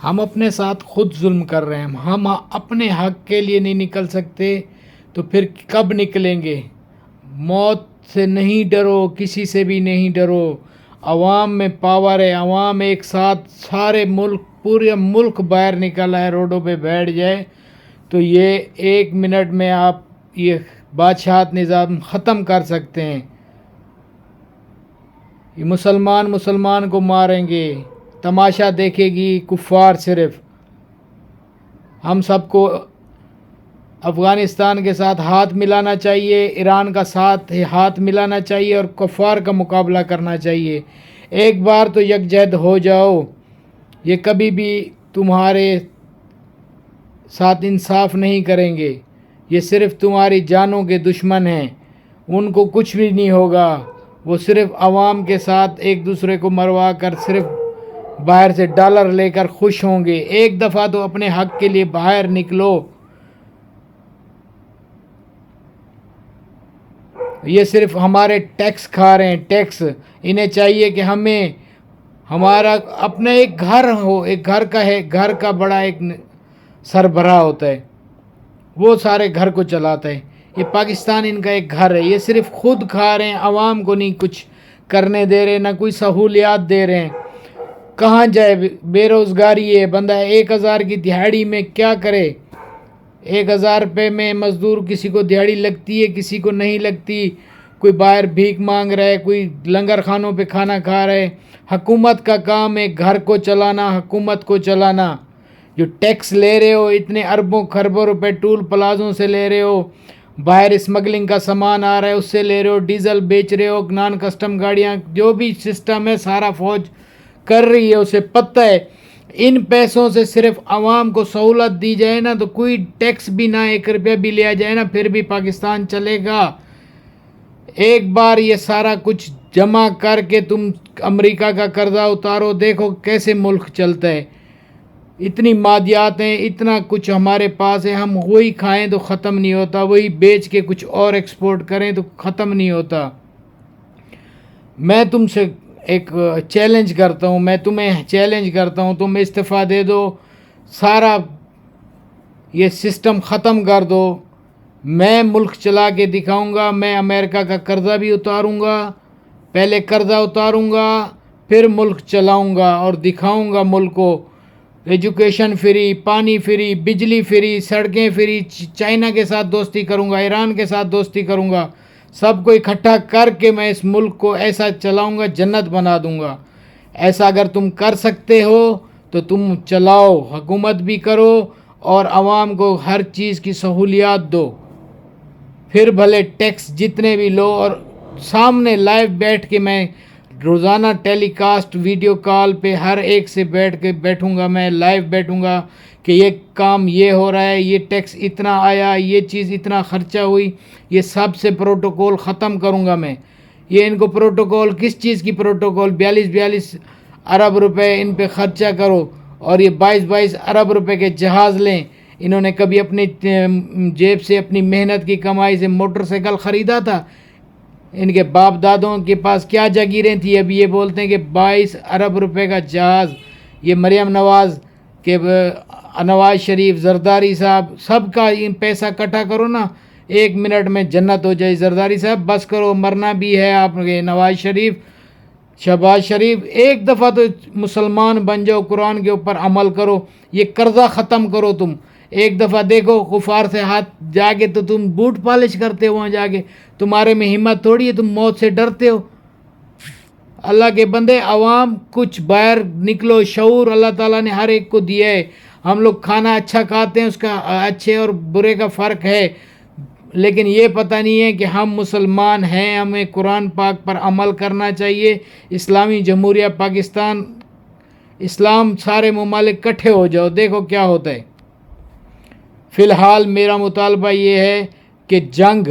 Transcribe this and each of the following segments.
ہم اپنے ساتھ خود ظلم کر رہے ہیں. ہم اپنے حق کے لیے نہیں نکل سکتے تو پھر کب نکلیں گے؟ موت سے نہیں ڈرو، کسی سے بھی نہیں ڈرو. عوام میں پاور ہے. عوام ایک ساتھ سارے ملک، پورے ملک باہر نکل آئے، روڈوں پہ بیٹھ جائے تو یہ 1 منٹ میں آپ یہ بادشاہت نظام ختم کر سکتے ہیں. یہ مسلمان کو ماریں گے، تماشا دیکھے گی کفار صرف. ہم سب کو افغانستان کے ساتھ ہاتھ ملانا چاہیے، ایران کا ساتھ ہاتھ ملانا چاہیے اور کفار کا مقابلہ کرنا چاہیے. ایک بار تو یکجہت ہو جاؤ. یہ کبھی بھی تمہارے ساتھ انصاف نہیں کریں گے. یہ صرف تمہاری جانوں کے دشمن ہیں. ان کو کچھ بھی نہیں ہوگا. وہ صرف عوام کے ساتھ ایک دوسرے کو مروا کر صرف باہر سے ڈالر لے کر خوش ہوں گے. ایک دفعہ تو اپنے حق کے لیے باہر نکلو. یہ صرف ہمارے ٹیکس کھا رہے ہیں، ٹیکس. انہیں چاہیے کہ ہمیں ہمارا اپنا ایک گھر ہو، ایک گھر کا ہے، گھر کا بڑا ایک سربراہ ہوتا ہے، وہ سارے گھر کو چلاتا ہے. یہ پاکستان ان کا ایک گھر ہے. یہ صرف خود کھا رہے ہیں، عوام کو نہیں کچھ کرنے دے رہے، نہ کوئی سہولیات دے رہے ہیں. کہاں جائے؟ بے روزگاری ہے. بندہ 1,000 کی دہاڑی میں کیا کرے؟ 1,000 روپے میں مزدور کسی کو دہاڑی لگتی ہے، کسی کو نہیں لگتی. کوئی باہر بھیک مانگ رہا ہے، کوئی لنگر خانوں پہ کھانا کھا رہا ہے. حکومت کا کام ہے گھر کو چلانا، حکومت کو چلانا. جو ٹیکس لے رہے ہو، اتنے اربوں خربوں روپے ٹول پلازوں سے لے رہے ہو، باہر اسمگلنگ کا سامان آ رہا ہے اس سے لے رہے ہو، ڈیزل بیچ رہے ہو، نان کسٹم گاڑیاں، جو بھی سسٹم ہے سارا فوج کر رہی ہے، اسے پتہ ہے. ان پیسوں سے صرف عوام کو سہولت دی جائے نا، تو کوئی ٹیکس بھی نہ 1 روپیہ بھی لیا جائے نا، پھر بھی پاکستان چلے گا. ایک بار یہ سارا کچھ جمع کر کے تم امریکہ کا قرضہ اتارو، دیکھو کیسے ملک چلتا ہے. اتنی مادیات ہیں، اتنا کچھ ہمارے پاس ہے، ہم وہی کھائیں تو ختم نہیں ہوتا، وہی بیچ کے کچھ اور ایکسپورٹ کریں تو ختم نہیں ہوتا. میں تم سے ایک چیلنج کرتا ہوں، میں تمہیں چیلنج کرتا ہوں، تم استعفیٰ دے دو، سارا یہ سسٹم ختم کر دو. میں ملک چلا کے دکھاؤں گا. میں امریکہ کا قرضہ بھی اتاروں گا، پہلے قرضہ اتاروں گا، پھر ملک چلاؤں گا اور دکھاؤں گا ملک کو. ایجوکیشن فری، پانی فری، بجلی فری، سڑکیں فری. چائنا کے ساتھ دوستی کروں گا، ایران کے ساتھ دوستی کروں گا. سب کو اکٹھا کر کے میں اس ملک کو ایسا چلاؤں گا، جنت بنا دوں گا. ایسا اگر تم کر سکتے ہو تو تم چلاؤ، حکومت بھی کرو اور عوام کو ہر چیز کی سہولیات دو. پھر بھلے ٹیکس جتنے بھی لو، اور سامنے لائیو بیٹھ کے میں روزانہ ٹیلی کاسٹ ویڈیو کال پہ ہر ایک سے بیٹھوں گا. میں لائیو بیٹھوں گا کہ یہ کام یہ ہو رہا ہے، یہ ٹیکس اتنا آیا، یہ چیز اتنا خرچہ ہوئی. یہ سب سے پروٹوکول ختم کروں گا میں. یہ ان کو پروٹوکول، کس چیز کی پروٹوکول؟ 42 ارب روپے ان پہ خرچہ کرو اور یہ 22 ارب روپے کے جہاز لیں. انہوں نے کبھی اپنی جیب سے، اپنی محنت کی کمائی سے موٹر سائیکل خریدا تھا؟ ان کے باپ دادوں کے پاس کیا جاگیریں تھیں؟ ابھی یہ بولتے ہیں کہ 22 ارب روپے کا جہاز. یہ مریم نواز کے، نواز شریف، زرداری صاحب، سب کا پیسہ اکٹھا کرو نا، 1 منٹ میں جنت ہو جائے. زرداری صاحب بس کرو، مرنا بھی ہے آپ کے. نواز شریف، شہباز شریف، ایک دفعہ تو مسلمان بن جاؤ، قرآن کے اوپر عمل کرو، یہ قرضہ ختم کرو. تم ایک دفعہ دیکھو کفار سے ہاتھ جا کے تو تم بوٹ پالش کرتے ہو وہاں جا کے. تمہارے میں ہمت تھوڑی ہے، تم موت سے ڈرتے ہو. اللہ کے بندے، عوام کچھ باہر نکلو. شعور اللہ تعالیٰ نے ہر ایک کو دیا ہے. ہم لوگ کھانا اچھا کھاتے ہیں، اس کا اچھے اور برے کا فرق ہے، لیکن یہ پتہ نہیں ہے کہ ہم مسلمان ہیں. ہمیں قرآن پاک پر عمل کرنا چاہیے. اسلامی جمہوریہ پاکستان، اسلام، سارے ممالک کٹھے ہو جاؤ، دیکھو کیا ہوتا ہے. فی الحال میرا مطالبہ یہ ہے کہ جنگ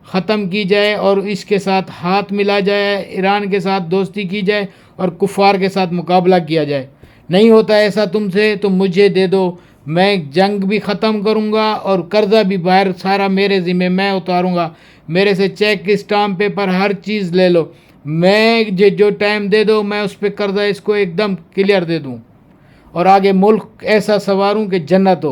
ختم کی جائے اور اس کے ساتھ ہاتھ ملا جائے، ایران کے ساتھ دوستی کی جائے اور کفار کے ساتھ مقابلہ کیا جائے. نہیں ہوتا ایسا تم سے تو مجھے دے دو، میں جنگ بھی ختم کروں گا اور قرضہ بھی باہر سارا میرے ذمہ، میں اتاروں گا. میرے سے چیک، اسٹامپ پیپر، ہر چیز لے لو. میں جو ٹائم دے دو، میں اس پہ قرضہ اس کو ایک دم کلیئر دے دوں اور آگے ملک ایسا سنواروں کہ جنت ہو.